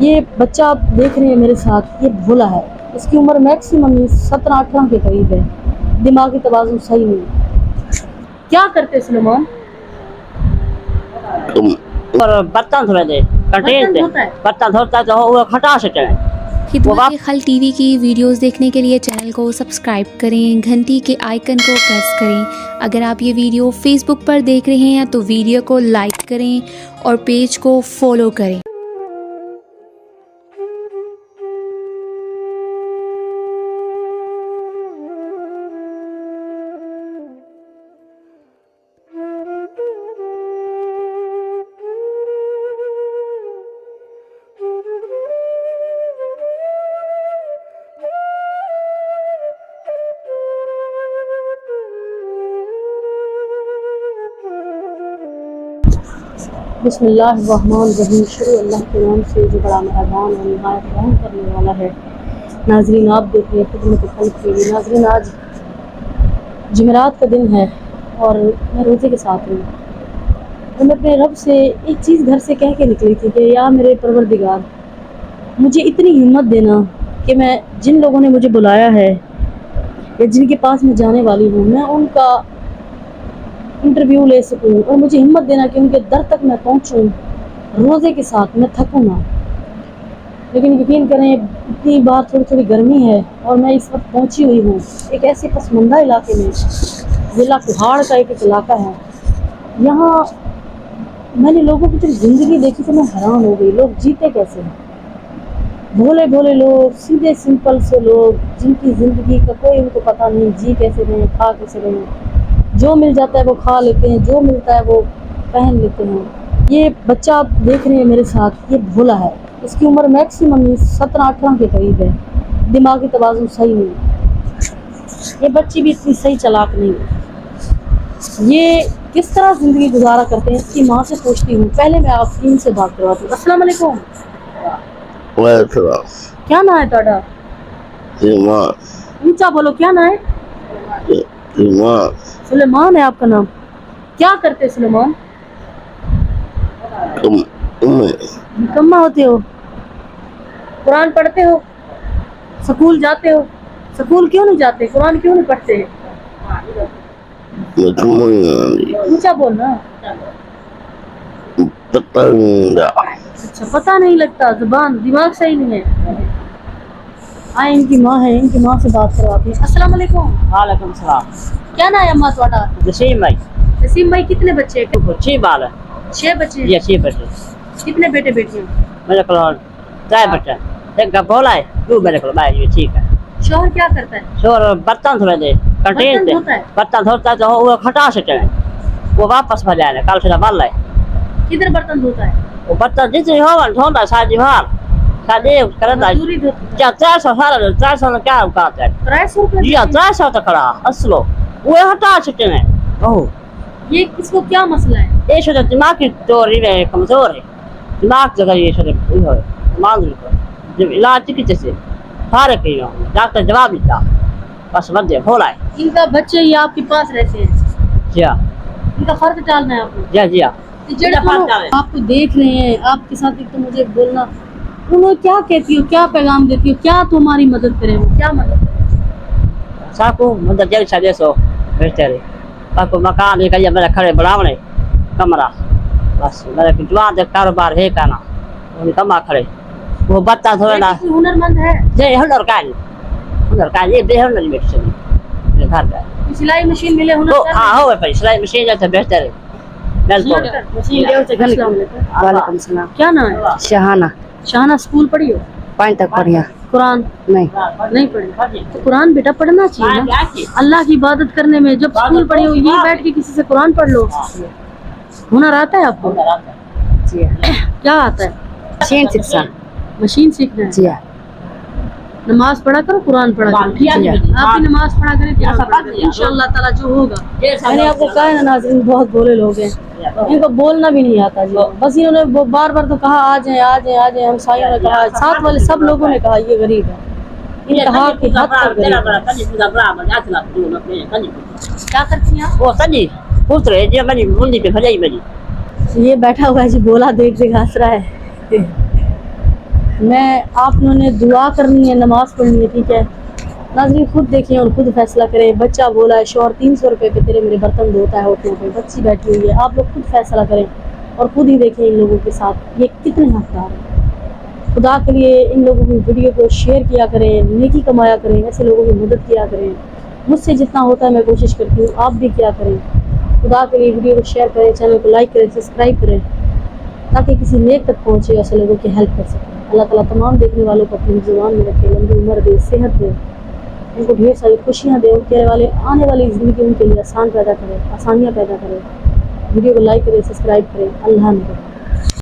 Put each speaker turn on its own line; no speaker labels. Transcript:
یہ بچہ آپ دیکھ رہے ہیں میرے ساتھ، یہ بھولا ہے، اس کی عمر میکسیمم 17-18 کے قریب ہے، دماغی توازن صحیح نہیں۔ کیا کرتے سلیمان؟
اور برتن دھوے دے برتن دھوتا ہے تو وہ ہٹا سکتے ہیں۔
خدمت خلق ٹی وی کی ویڈیوز دیکھنے کے لیے چینل کو سبسکرائب کریں، گھنٹی کے آئیکن کو پریس کریں۔ اگر آپ یہ ویڈیو فیس بک پر دیکھ رہے ہیں تو ویڈیو کو لائک کریں اور پیج کو فالو کریں۔
بسم اللہ الرحمن الرحیم، شروع اللہ کے نام سے جو بڑا مہربان اور نہایت رحم کرنے والا ہے۔ ناظرین آپ دیکھ رہے ہیں خدمت خلق ٹی وی۔ ناظرین آج جمعرات کا دن ہے اور میں روزے کے ساتھ ہوں، اور میں اپنے رب سے ایک چیز گھر سے کہہ کے نکلی تھی کہ یا میرے پروردگار مجھے اتنی ہمت دینا کہ میں جن لوگوں نے مجھے بلایا ہے یا جن کے پاس میں جانے والی ہوں میں ان کا انٹرویو لے سکوں، اور مجھے ہمت دینا کہ ان کے در تک میں پہنچوں روزے کے ساتھ، میں تھکوں نہ۔ لیکن یقین کریں اتنی بار تھوڑی گرمی ہے اور میں اس وقت پہنچی ہوئی ہوں ایک ایسے پسماندہ علاقے میں، ضلع کوہاڑ کا ایک علاقہ ہے۔ یہاں میں نے لوگوں کی جو زندگی دیکھی تو میں حیران ہو گئی، لوگ جیتے کیسے ہیں؟ بھولے بھولے لوگ، سیدھے سمپل سے لوگ جن کی زندگی کا کوئی ان کو پتہ نہیں، جی کیسے رہیں، کھا کیسے رہیں، جو مل جاتا ہے وہ کھا لیتے ہیں، جو ملتا ہے وہ پہن لیتے ہیں۔ یہ بچہ آپ دیکھ رہے ہیں میرے ساتھ، یہ بھولا ہے، اس کی عمر میکسیمم 17-18 کے قریب ہے، دماغی توازن صحیح نہیں۔ یہ بچی بھی اتنی صحیح چلاک نہیں ہے۔ یہ کس طرح زندگی گزارا کرتے ہیں اس کی ماں سے پوچھتی ہوں۔ پہلے میں آفرین سے بات کرواتی ہوں۔ السلام علیکم۔ کیا نام ہے تہاڈا؟
سلیمان۔
اونچا بولو، کیا نام ہے؟
سلیمان۔
سلیمان ہے آپ کا نام؟ کیا کرتے سلیمان؟ نکما ہوتے ہو؟ قرآن پڑھتے ہو؟ سکول جاتے ہو؟ سکول کیوں نہیں جاتے؟ قرآن کیوں نہیں پڑھتے؟ اونچا بولنا۔ اچھا پتہ نہیں لگتا، زبان دماغ صحیح نہیں ہے۔ آئے ان کی ماں ہے، ان کی ماں سے بات کرواتی ہیں۔ السلام علیکم۔
وعلیکم السلام۔
کیا نام ہے اماں تہاڈا؟
جسیم بھائی۔
جسیم بھائی کتنے بچے ہیں؟
6 بال ہے۔
6 بچے ہیں؟
یہ 6 بچے۔
کتنے بیٹے بیٹیاں؟
میرے کو 3 بچے، ایک کا بولا ہے، 2 میرے کو بھائی، ٹھیک ہے۔
شوہر کیا کرتا ہے؟
شوہر برتن دھوے دے کنٹین سے برتن دھوتا ہے تو وہ ہٹا سکتے ہیں، وہ واپس بھر جائے کل سے بل ہے۔
کدھر برتن دھوتا ہے؟
وہ برتن جتنے ہو دھوتا ہے شادی بھار شادی کرتا ہے۔ کیا 300 سال 300 کیا اوقات ہے؟
300
جی 300 تک کھڑا اصلو وہ ہٹا سکتے ہیں۔
یہ کس کو کیا مسئلہ ہے؟
یہ شده دماغ کی دوری میں کمزور ہے، دماغ جگہ یہ شده معذور کو جب علاج کی جیسے فارغ کی ڈاکٹر جواب دیتا بس مدے بولا ہے۔
ان کا بچے ہی آپ کے پاس رہتے ہیں؟
جی ہاں۔
ان کا فرق ڈالنا ہے آپ کو؟
جی جی ہاں۔
آپ کو دیکھ رہے ہیں، آپ کے ساتھ ایک تو مجھے بولنا، انہیں کیا کہتی ہو، کیا پیغام دیتی ہو، کیا تمہاری مدد کریں، وہ کیا مدد کریں؟
ساکو مدد جلسہ دیسو بہتر ہے۔ ساکو مکان ایک میرے کھڑے بڑھاونے کمرہ بس میرے دعا دے کاروبار ہے کہنا وہ کما کھڑے وہ بتا دھوے نا۔
ہنر مند ہے؟
جی ہنر کا یہ بے ہنر بیٹھ چلی گھر کا
سلائی مشین ملے ہنر؟
ہاں ہو پہ سلائی مشین جاتے بہتر ہے۔
وعلیکم السلام۔
کیا نام ہے؟
شہانہ۔
شہانہ اسکول پڑھی ہو؟
5 تک پڑھیا؟
قرآن نہیں پڑھی؟ تو قرآن بیٹا پڑھنا چاہیے نا، اللہ کی عبادت کرنے میں۔ جب اسکول پڑھی ہو یہ بیٹھ کے کسی سے قرآن پڑھ لو۔ ہنر آتا ہے آپ کو؟
جی ہاں۔
کیا آتا ہے؟
مشین سکھا۔
مشین سیکھنا ہے؟
جی ہاں۔
نماز پڑھا کرو، قرآن پڑھا کرو، ٹھیک ہے؟ آپ بھی نماز پڑھا کریں، انشاءاللہ تعالیٰ جو ہوگا۔ میں نے آپ کو کہا ہے نا ناظرین بہت بولے لوگ ہیں، ان کو بولنا بھی نہیں آتا جی، بس انہوں نے بار بار تو کہا آ جائیں آ جائیں آ جائیں، ہمسایوں نے کہا، ساتھ والے سب لوگوں نے کہا یہ غریب ہے، انتہا کی حد تک غریب ہے۔ کیا کرتی ہیں آپ؟
وہ سنجی پوترے جی منی منی پہ بھجائی منی
یہ بیٹھا ہوا ہے جی، بولا دیکھ دیکھ ہنس رہا ہے۔ میں آپ لوگوں نے دعا کرنی ہے، نماز پڑھنی ہے، ٹھیک ہے ناظرین؟ خود دیکھیں اور خود فیصلہ کریں. بچہ بولا ہے شوہر 300 روپے پہ تیرے میرے برتن دھوتا ہے ہوٹلوں پہ، بچی بیٹھی ہوئی ہے. آپ لوگ خود فیصلہ کریں اور خود ہی دیکھیں ان لوگوں کے ساتھ یہ کتنے حقدار ہیں. خدا کے لیے ان لوگوں کی ویڈیو کو شیئر کیا کریں، نیکی کمایا کریں، ایسے لوگوں کی مدد کیا کریں. مجھ سے جتنا ہوتا ہے میں کوشش کرتی ہوں، آپ بھی کیا کریں. خدا کے لیے ویڈیو کو شیئر کریں، چینل کو لائک کریں، سبسکرائب کریں تاکہ کسی نیک تک پہنچے، ایسے لوگوں کی ہیلپ کر سکیں. اللہ تعالیٰ تمام دیکھنے والوں کو اپنی زبان میں رکھے، لمبی عمر دے، صحت دے، ان کو ڈھیر ساری خوشیاں دے، ان کے آنے والی زندگی ان کے لیے آسانیاں پیدا کرے. ویڈیو کو لائک کریں، سبسکرائب کریں. اللہ حافظ.